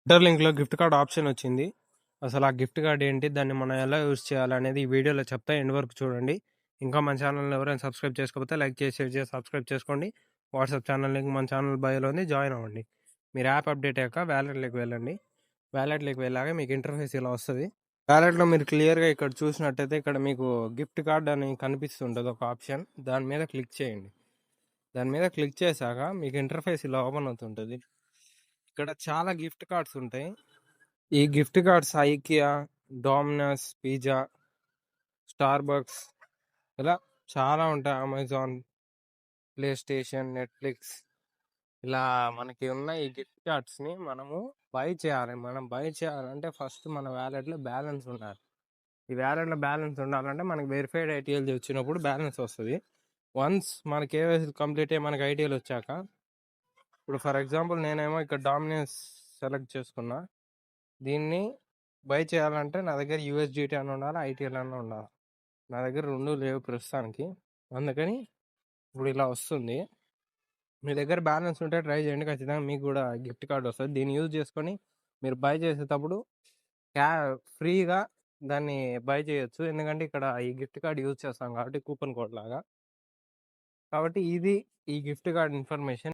ఇంటర్‌లింక్‌లో gift card option వచ్చింది. అసలు ఆ గిఫ్ట్ కార్డ్ ఏంటి? దాన్ని మనం ఎలా యూజ్ చేయాలనేది ఈ వీడియోలో చెప్తా. ఎండ్ వరకు చూడండి. ఇంకా మన ఛానల్‌ని ఎవరైనా సబ్స్క్రైబ్ చేసుకోకపోతే లైక్ చేసి, షేర్ చేసి సబ్స్క్రైబ్ చేసుకోండి. వాట్సాప్ ఛానల్ లింక్ మన ఛానల్ బయోలో ఉంది. జాయిన్ అవ్వండి. మీరు యాప్ అప్డేట్ అయ్యాక వాలెట్‌లోకి వెళ్ళండి. వాలెట్‌లోకి వెళ్ళాక మీకు ఇంటర్ఫేస్ ఇలా వస్తది. వాలెట్‌లో మీరు క్లియర్‌గా ఇక్కడ చూసినట్టయితే ఇక్కడ మీకు గిఫ్ట్ కార్డ్ అని కనిపిస్తుంటది ఒక ఆప్షన్. దాని మీద క్లిక్ చేయండి. దాని మీద క్లిక్ చేశాక మీకు ఇంటర్ఫేస్ ఇలా ఓపెన్ అవుతుంటది. ఇక్కడ చాలా గిఫ్ట్ కార్డ్స్ ఉంటాయి. ఈ gift cards IKEA, dominoes, pizza, Starbucks ఇలా చాలా ఉంటాయి. అమెజాన్, ప్లే స్టేషన్, నెట్‌ఫ్లిక్స్ ఇలా మనకి ఉన్న ఈ గిఫ్ట్ కార్డ్స్‌ని మనము బై చేయాలి. మనం బై చేయాలంటే ఫస్ట్ మన వాలెట్‌లో బ్యాలెన్స్ ఉండాలి. ఈ వాలెట్‌లో బ్యాలెన్స్ ఉండాలంటే మనకి వెరిఫైడ్ ఐటీఎల్ వచ్చినప్పుడు బ్యాలెన్స్ వస్తది. వన్స్ మన కేవైసీ కంప్లీట్ అయ్యి మనకి ఐటీఎల్ వచ్చాక ఇప్పుడు ఫర్ ఎగ్జాంపుల్ నేనేమో ఇక్కడ డామినోస్ సెలెక్ట్ చేసుకున్నా. దీన్ని బై చేయాలంటే నా దగ్గర యూఎస్డిటీ అని ఉండాలి, ఐటీఎల్ అని ఉండాలి. నా దగ్గర 2 లేవు ప్రస్తుతానికి. అందుకని ఇప్పుడు ఇలా వస్తుంది. మీ దగ్గర బ్యాలెన్స్ ఉంటే ట్రై చేయండి. ఖచ్చితంగా మీకు కూడా గిఫ్ట్ కార్డ్ వస్తది. దీన్ని యూజ్ చేసుకొని మీరు బై చేసేటప్పుడు ఫ్రీగా దాన్ని బై చేయొచ్చు. ఎందుకంటే ఇక్కడ ఈ గిఫ్ట్ కార్డ్ యూజ్ చేస్తాం కాబట్టి కూపన్ కోడ్ లాగా. కాబట్టి ఇది ఈ గిఫ్ట్ కార్డ్ ఇన్ఫర్మేషన్.